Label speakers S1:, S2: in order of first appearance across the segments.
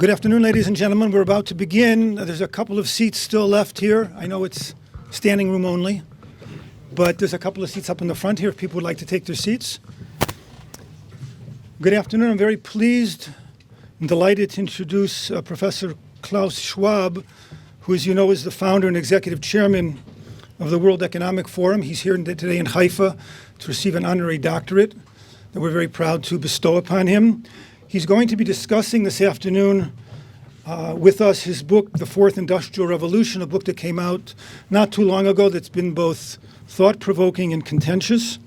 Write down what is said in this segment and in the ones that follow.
S1: Good afternoon, ladies and gentlemen. We're about to begin. There's a couple of seats still left here. I know it's standing room only, but there's a couple of seats up in the front here if people would like to take their seats. Good afternoon. I'm very pleased and delighted to introduce Professor Klaus Schwab, who, as you know, is the founder and executive chairman of the World Economic Forum. He's here today in Haifa to receive an honorary doctorate that we're very proud to bestow upon him. He's going to be discussing this afternoon with us his book, The Fourth Industrial Revolution, a book that came out not too long ago that's been both thought-provoking and contentious.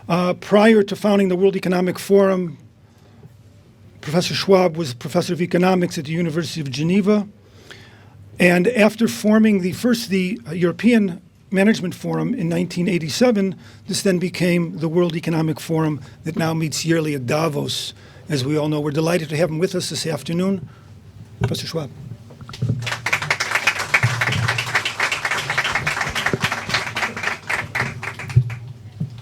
S1: Prior to founding the World Economic Forum, Professor Schwab was professor of economics at the University of Geneva. And after forming the European Management Forum in 1987, this then became the World Economic Forum that now meets yearly at Davos. As we all know, we're delighted to have him with us this afternoon. Professor Schwab.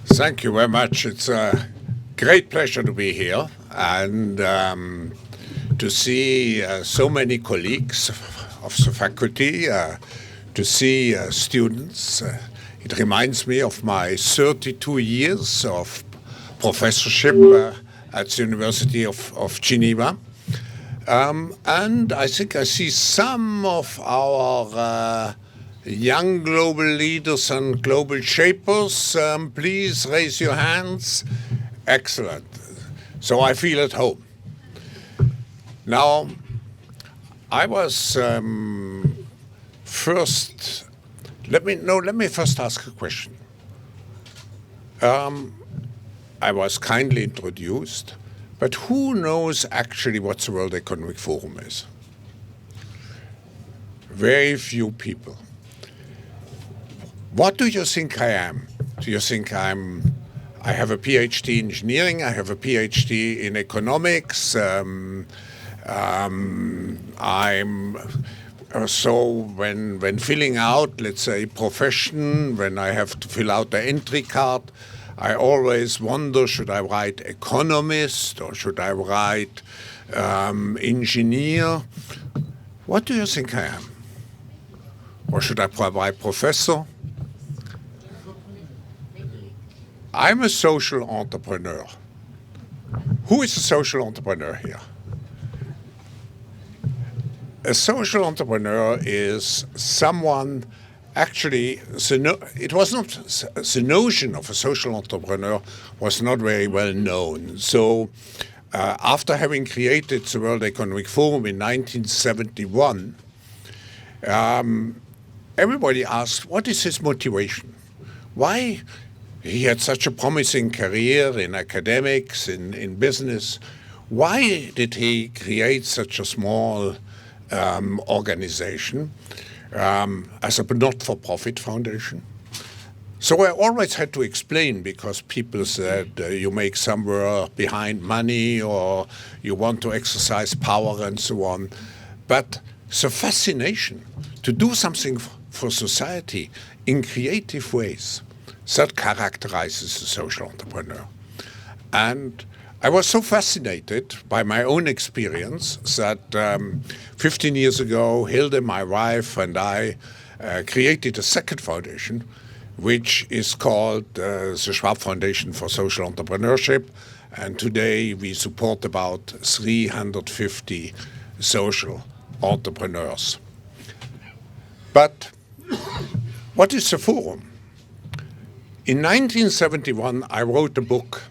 S2: Thank you very much. It's a great pleasure to be here and to see so many colleagues of the faculty, to see students. It reminds me of my 32 years of professorship at the University of Geneva. And I think I see some of our young global leaders and global shapers. Please raise your hands. Excellent. So I feel at home. Now, I was first, let me first ask a question. I was kindly introduced, but who knows actually what the World Economic Forum is? Very few people. What do you think I am? Do you think I have a PhD in engineering, I have a PhD in economics, so when filling out, let's say, profession, when I have to fill out the entry card, I always wonder, should I write economist or should I write engineer? What do you think I am? Or should I write professor? I'm a social entrepreneur. Who is a social entrepreneur here? A social entrepreneur is someone. Actually, it was not the notion of a social entrepreneur was not very well known. So, after having created the World Economic Forum in 1971, everybody asked, "What is his motivation? Why he had such a promising career in academics, in business? Why did he create such a small organization?" As a not-for-profit foundation. So I always had to explain, because people said you make somewhere behind money or you want to exercise power and so on. But the fascination to do something for society in creative ways, that characterizes a social entrepreneur. And I was so fascinated by my own experience that 15 years ago, Hilde, my wife, and I created a second foundation, which is called the Schwab Foundation for Social Entrepreneurship. And today we support about 350 social entrepreneurs. But what is the forum? In 1971, I wrote a book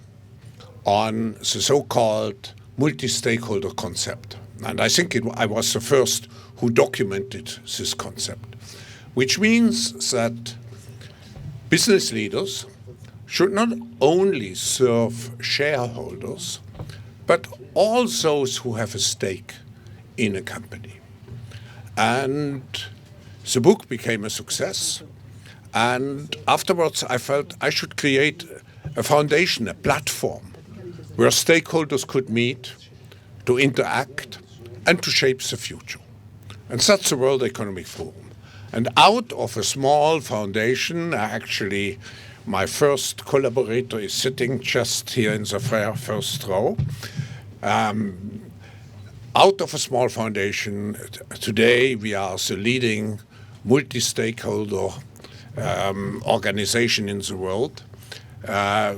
S2: on the so-called multi-stakeholder concept. And I think I was the first who documented this concept, which means that business leaders should not only serve shareholders, but all those who have a stake in a company. And the book became a success. And afterwards, I felt I should create a foundation, a platform, where stakeholders could meet, to interact, and to shape the future. And that's the World Economic Forum. And out of a small foundation, actually, my first collaborator is sitting just here in the first row. out of a small foundation, today we are the leading multi-stakeholder organization in the world.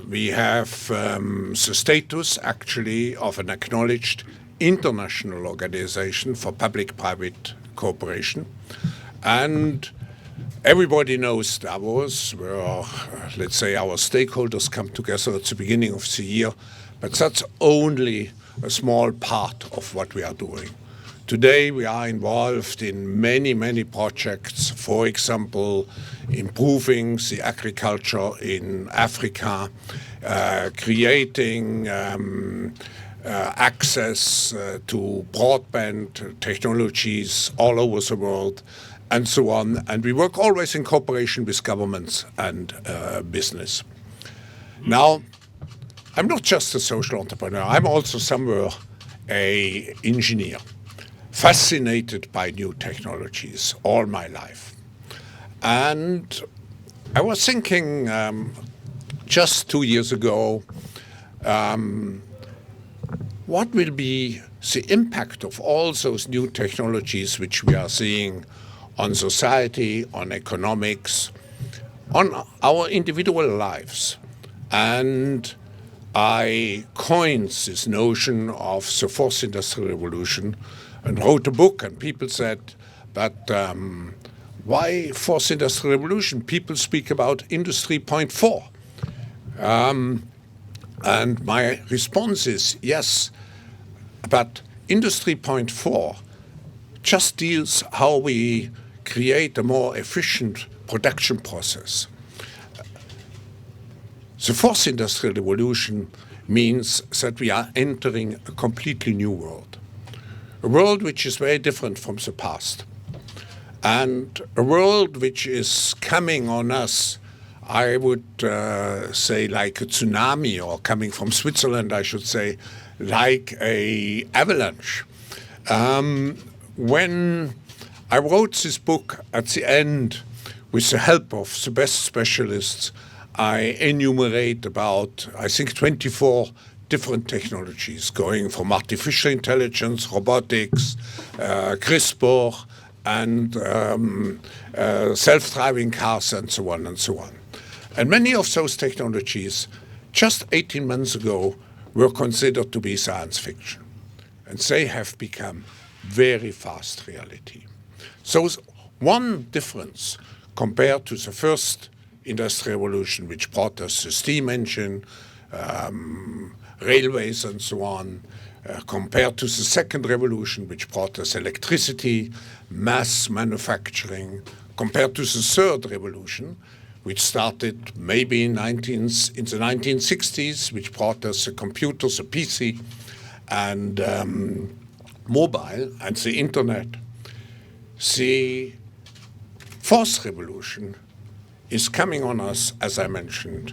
S2: We have the status, actually, of an acknowledged international organization for public-private cooperation. And everybody knows Davos, where, let's say, our stakeholders come together at the beginning of the year, but that's only a small part of what we are doing. Today we are involved in many, many projects, for example, improving the agriculture in Africa, creating access to broadband technologies all over the world, and so on. And we work always in cooperation with governments and business. Now, I'm not just a social entrepreneur. I'm also somewhere an engineer, fascinated by new technologies all my life. And I was thinking just 2 years ago, what will be the impact of all those new technologies which we are seeing on society, on economics, on our individual lives? And I coined this notion of the fourth industrial revolution and wrote a book, and people said, but why fourth industrial revolution? People speak about Industry 0.4. And my response is, yes, but Industry 0.4 just deals how we create a more efficient production process. The fourth industrial revolution means that we are entering a completely new world. A world which is very different from the past. And a world which is coming on us, I would say like a tsunami, or coming from Switzerland, I should say, like an avalanche. When I wrote this book at the end, with the help of the best specialists, I enumerate about, I think, 24 different technologies, going from artificial intelligence, robotics, CRISPR, and self-driving cars, and so on and so on. And many of those technologies, just 18 months ago, were considered to be science fiction. And they have become very fast reality. So one difference compared to the first industrial revolution, which brought us the steam engine, railways and so on, compared to the second revolution, which brought us electricity, mass manufacturing, compared to the third revolution, which started maybe in the 1960s, which brought us the computers, the PC, and mobile, and the internet. The fourth revolution is coming on us, as I mentioned,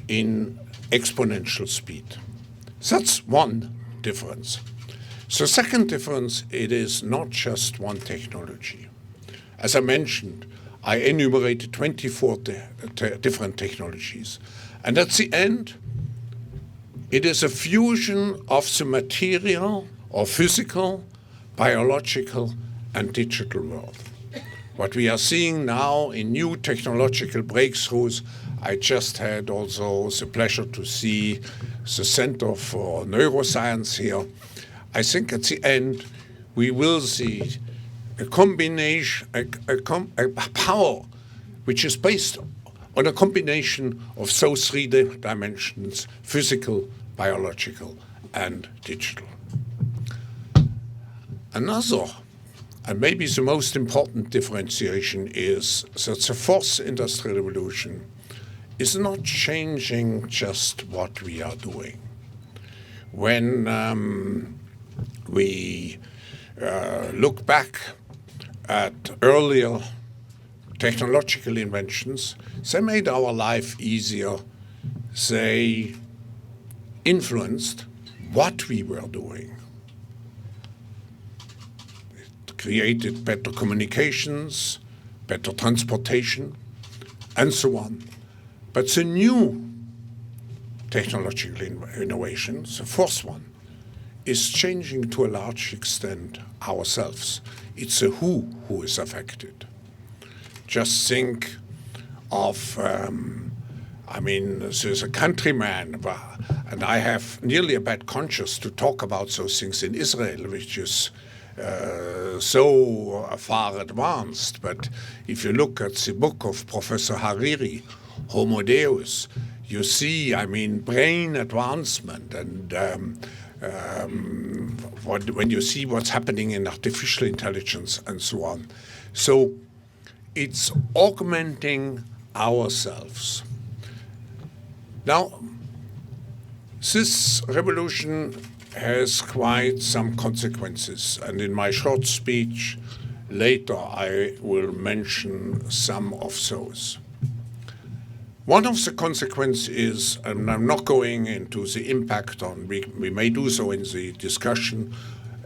S2: in exponential speed. That's one difference. The second difference, it is not just one technology. As I mentioned, I enumerated 24 different technologies. And at the end, it is a fusion of the material or physical, biological, and digital world. What we are seeing now in new technological breakthroughs, I just had also the pleasure to see the Center for Neuroscience here. I think at the end, we will see a combination, a power which is based on a combination of those three dimensions: physical, biological, and digital. Another, and maybe the most important differentiation, is that the fourth industrial revolution is not changing just what we are doing. When we look back at earlier technological inventions, they made our life easier. They influenced what we were doing. It created better communications, better transportation, and so on. But the new technological innovations, the fourth one, is changing to a large extent ourselves. It's a who is affected. Just think of, there's a countryman, and I have nearly a bad conscience to talk about those things in Israel, which is so far advanced. But if you look at the book of Professor Hariri, Homo Deus, you see, brain advancement, and when you see what's happening in artificial intelligence and so on. So it's augmenting ourselves. Now, this revolution has quite some consequences, and in my short speech later I will mention some of those. One of the consequences is, and I'm not going into the impact on, we may do so in the discussion,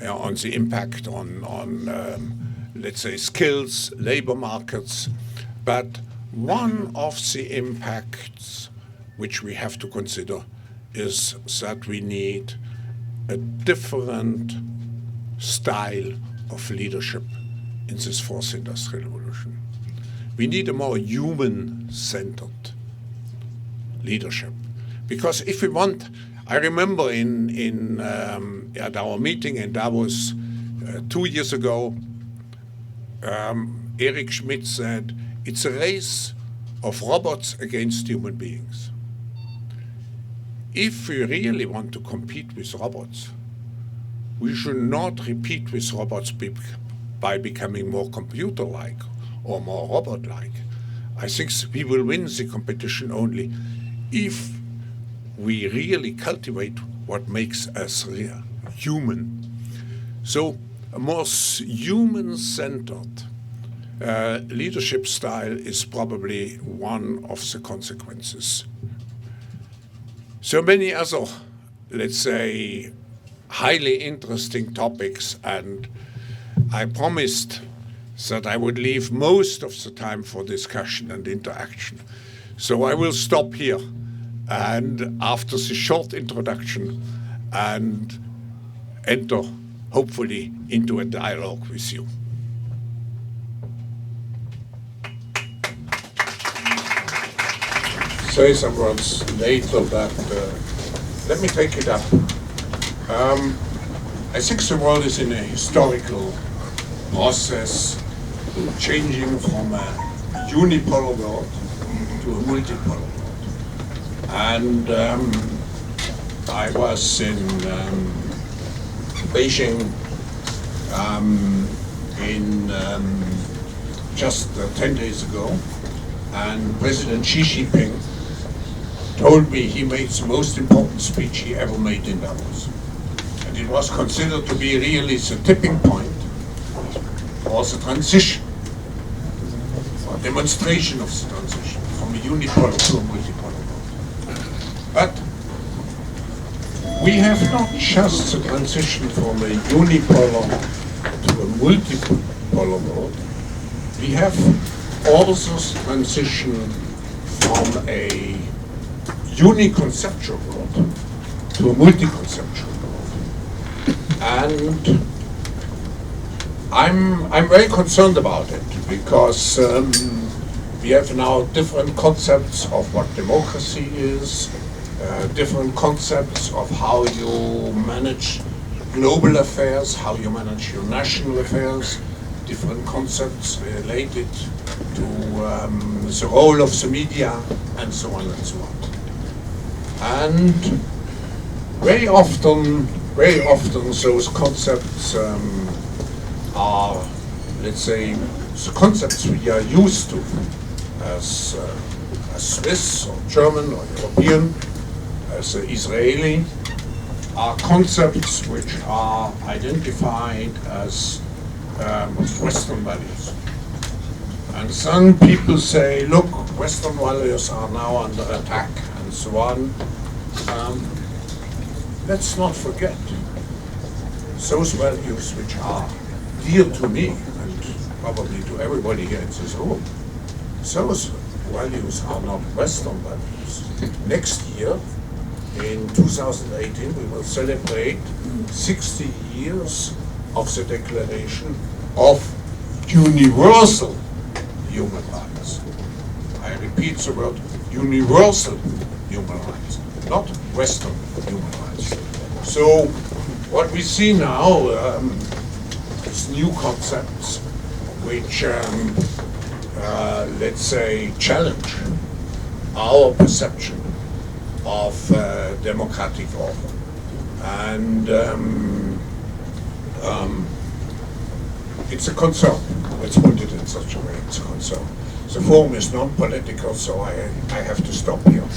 S2: on the impact on let's say, skills, labor markets, but one of the impacts which we have to consider is that we need a different style of leadership in this fourth industrial revolution. We need a more human-centered leadership, because if we want, I remember at our meeting in Davos 2 years ago, Eric Schmidt said, it's a race of robots against human beings. If we really want to compete with robots, we should not repeat with robots by becoming more computer-like or more robot-like. I think we will win the competition only if we really cultivate what makes us human. So a more human-centered leadership style is probably one of the consequences. So many other, let's say, highly interesting topics, and I promised that I would leave most of the time for discussion and interaction. So I will stop here, and after the short introduction, and enter, hopefully, into a dialogue with you. Say some words later, but let me take it up. I think the world is in a historical process, changing from a unipolar world to a multipolar world. And I was in Beijing just 10 days ago, and President Xi Jinping told me he made the most important speech he ever made in Davos. And it was considered to be really the tipping point or the transition, or demonstration of the transition from a unipolar to a multipolar world. But we have not just the transition from a unipolar to a multipolar world, we have also the transition from a uniconceptual world to a multi-conceptual world. And I'm very concerned about it, because we have now different concepts of what democracy is, different concepts of how you manage global affairs, how you manage your national affairs, different concepts related to the role of the media, and so on and so on. And very often those concepts are, let's say, the concepts we are used to as Swiss or German or European, as Israeli, are concepts which are identified as Western values. And some people say, look, Western values are now under attack, and so on. Let's not forget those values which are dear to me, and probably to everybody here in this room. Those values are not Western values. Next year, in 2018, we will celebrate 60 years of the Declaration of Universal Human Rights. I repeat the word universal human rights, not Western human rights. So what we see now is new concepts which, let's say, challenge our perception of democratic order. And it's a concern. Let's put it in such a way. It's a concern. The forum is non-political, so I have to stop here.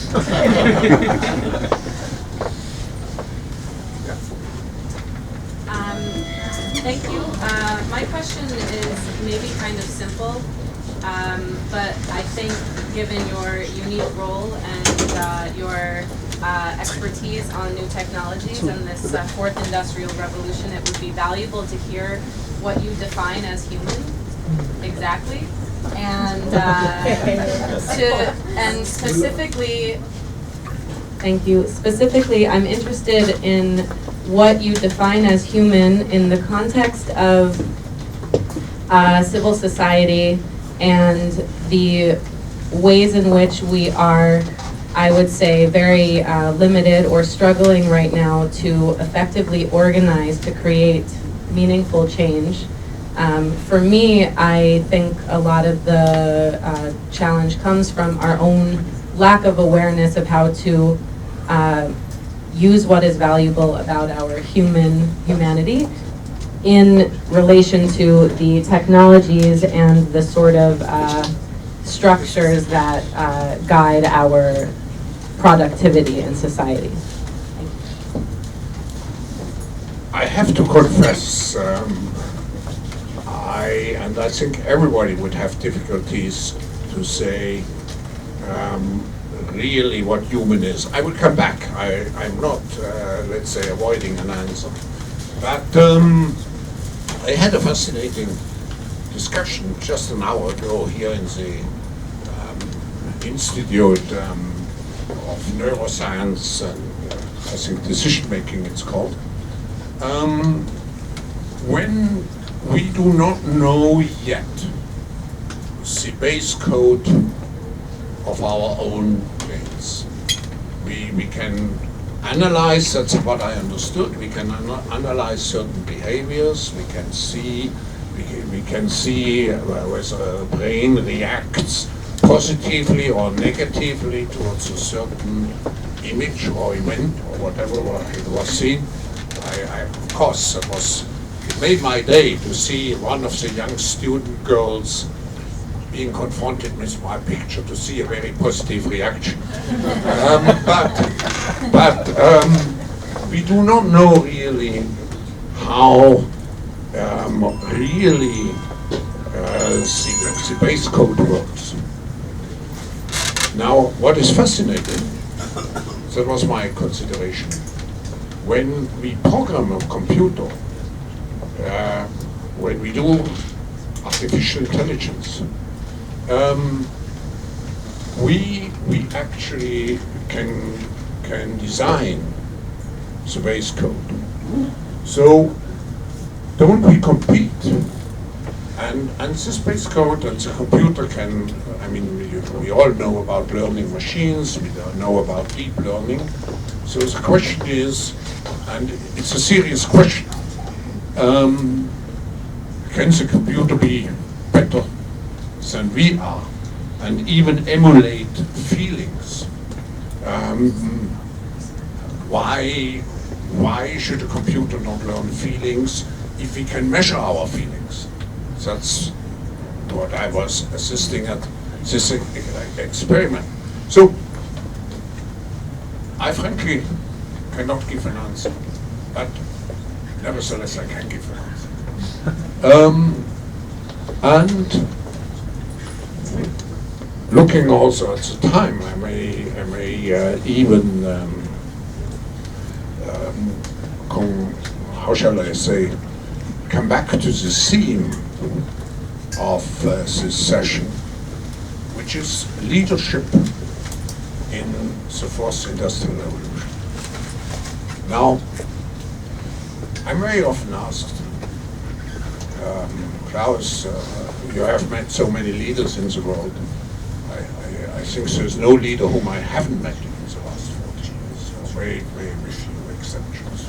S3: Thank you. My question is maybe kind of simple, but I think given your unique role and your expertise on new technologies and this fourth industrial revolution, it would be valuable to hear what you define as human exactly, and specifically, thank you. Specifically, I'm interested in what you define as human in the context of civil society and the ways in which we are, I would say, very limited or struggling right now to effectively organize to create meaningful change. For me, I think a lot of the challenge comes from our own lack of awareness of how to use what is valuable about our humanity in relation to the technologies and the sort of structures that guide our productivity in society.
S2: I have to confess, I think everybody would have difficulties to say really what human is. I will come back. I'm not, let's say, avoiding an answer. But I had a fascinating discussion just an hour ago here in the Institute of Neuroscience and I think decision making it's called. When we do not know yet the base code of our own brains. We can analyze, that's what I understood, we can analyze certain behaviors, we can see whether a brain reacts positively or negatively towards a certain image or event or whatever it was seen. Of course, it made my day to see one of the young student girls being confronted with my picture, to see a very positive reaction. But we do not know really how really the base code works. Now, what is fascinating, that was my consideration, when we program a computer, when we do artificial intelligence, we actually can design the base code. So don't we compete? And this base code and the computer can, I mean, we all know about learning machines, we know about deep learning. So the question is, and it's a serious question, can the computer be better than we are and even emulate feelings? Why should a computer not learn feelings if we can measure our feelings? That's what I was assisting at this experiment. So I frankly cannot give an answer, but nevertheless I can give an answer. And looking also at the time, I may even how shall I say, come back to the theme of this session, which is leadership in the fourth industrial revolution. Now, I'm very often asked, Klaus, you have met so many leaders in the world. I think there's no leader whom I haven't met in the last 40 years. Very, very few exceptions.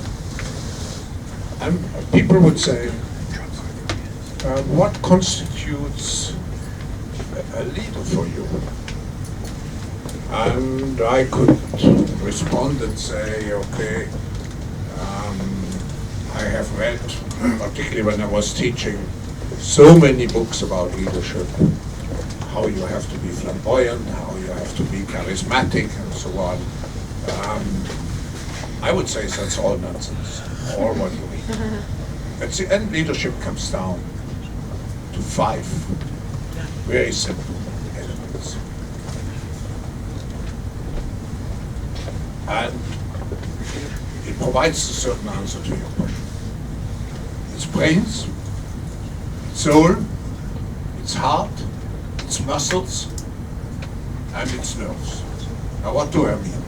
S2: And people would say, what constitutes a leader for you? And I could respond and say, okay, I have read, particularly when I was teaching, so many books about leadership, how you have to be flamboyant, how you have to be charismatic, and so on. I would say that's all nonsense, all what you read. At the end, leadership comes down to 5 very simple elements. And it provides a certain answer to your question. It's brains, it's soul, it's heart, it's muscles, and it's nerves. Now what do I mean?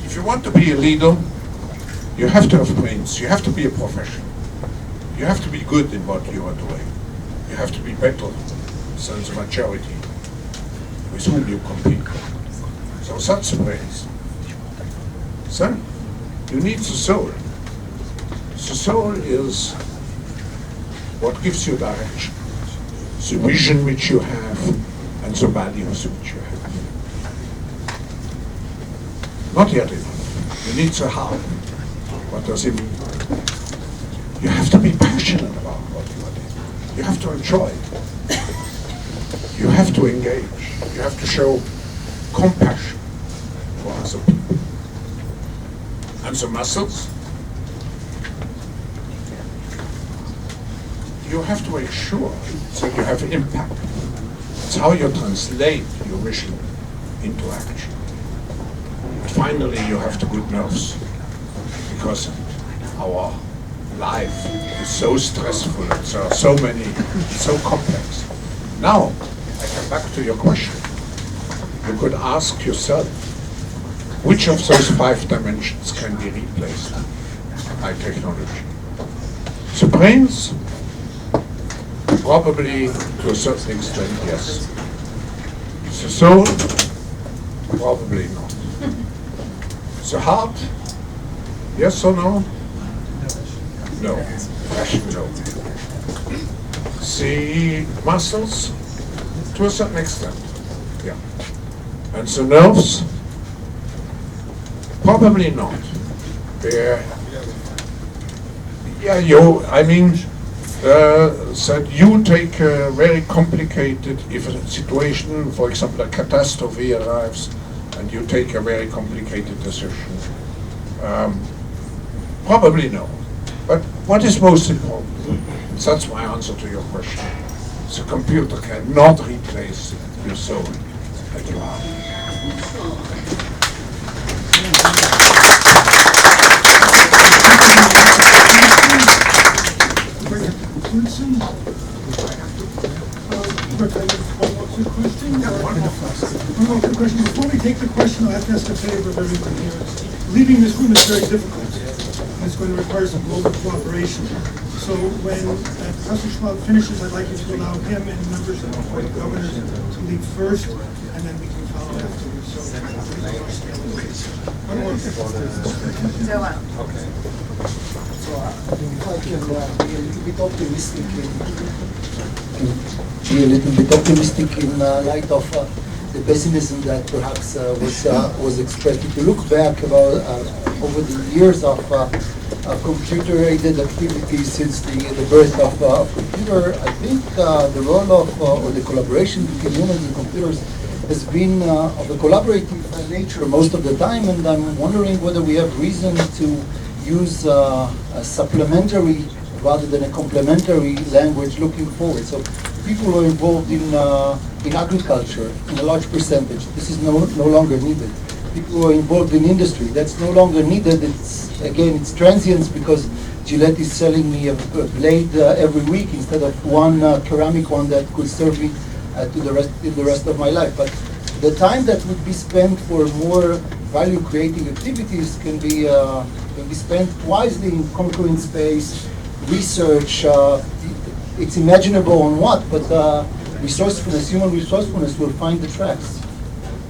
S2: If you want to be a leader, you have to have brains, you have to be a professional. You have to be good in what you are doing. You have to be better than the majority with whom you compete. So that's the brains. Then you need the soul. The soul is what gives you direction, the vision which you have, and the values which you have. Not yet enough. You need the how. What does it mean? You have to be passionate about what you are doing. You have to enjoy it. You have to engage. You have to show compassion for other people. And the muscles, you have to make sure that you have impact. It's how you translate your vision into action. And finally, you have the good nerves, because our life is so stressful, there are so many, so complex. Now, I come back to your question. You could ask yourself, which of those 5 dimensions can be replaced by technology? The brains, probably to a certain extent, yes. The soul, probably not. The heart, yes or no? No. No. The muscles, to a certain extent, yeah. And the nerves, probably not. That you take a very complicated, if a situation, for example, a catastrophe arrives, and you take a very complicated decision. Probably no. But what is most important? That's my answer to your question. The computer cannot replace your soul that you are.
S1: One more quick question. Before we take the question, I'll have to ask a favor of everyone here. Leaving this room is very difficult. It's going to require some global cooperation. So when Professor Schwab finishes, I'd like you to allow him and members of the Board of Governors to leave first, and then we can follow afterwards. So, one more.
S4: Okay. So if I can be a little bit optimistic in light of the pessimism that perhaps was expressed. If you look back about over the years of computer-aided activities since the birth of computer, I think the role of or the collaboration between humans and computers has been of a collaborative nature most of the time, and I'm wondering whether we have reason to use a supplementary rather than a complementary language looking forward. So people who are involved in agriculture in a large percentage, this is no longer needed. People who are involved in industry, that's no longer needed. It's transience because Gillette is selling me a blade every week instead of one ceramic one that could serve me to the rest of my life. But the time that would be spent for more value-creating activities can be can be spent wisely in conquering space, research. It's imaginable on what, but resourcefulness, human resourcefulness will find the tracks.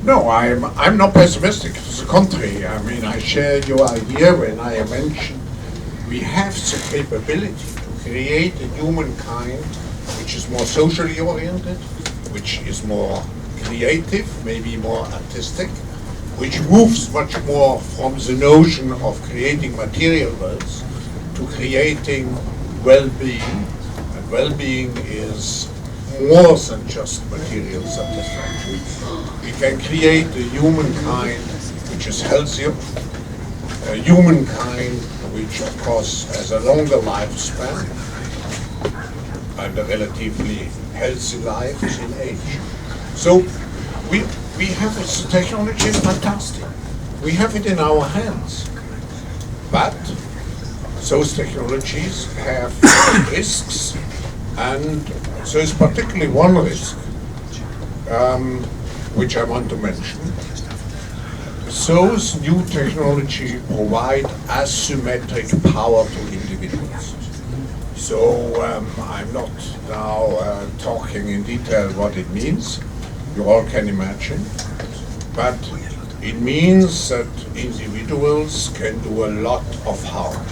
S2: No, I'm not pessimistic. To the contrary, I mean, I share your idea when I mentioned we have the capability to create a humankind which is more socially oriented, which is more creative, maybe more artistic, which moves much more from the notion of creating material wealth to creating well-being. And well-being is more than just material satisfaction. We can create a humankind which is healthier, a humankind which of course has a longer lifespan and a relatively healthy life in age. So we have it, the technology is fantastic. We have it in our hands. But those technologies have risks, and so it's particularly one risk which I want to mention. Those new technology provide asymmetric power to individuals. So I'm not now talking in detail what it means. You all can imagine. But it means that individuals can do a lot of harm.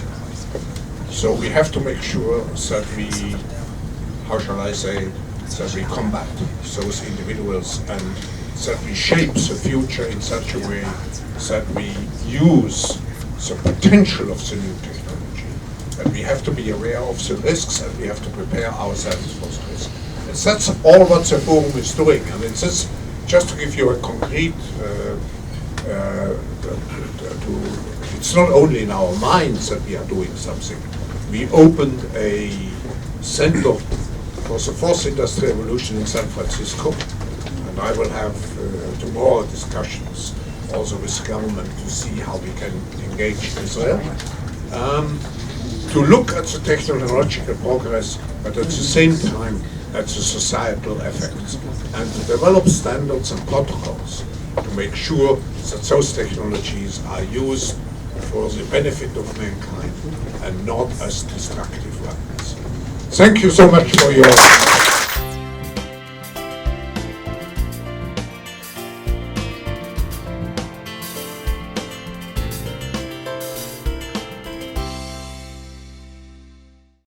S2: So we have to make sure that we, how shall I say, that we combat those individuals and that we shape the future in such a way that we use the potential of the new technology. And we have to be aware of the risks and we have to prepare ourselves for the risks. And that's all what the forum is doing. And it's just to give you a concrete, it's not only in our minds that we are doing something. We opened a center for the fourth industrial revolution in San Francisco, and I will have tomorrow discussions also with the government to see how we can engage Israel, to look at the technological progress, but at the same time at the societal effects, and to develop standards and protocols to make sure that those technologies are used for the benefit of mankind and not as destructive weapons. Thank you so much for your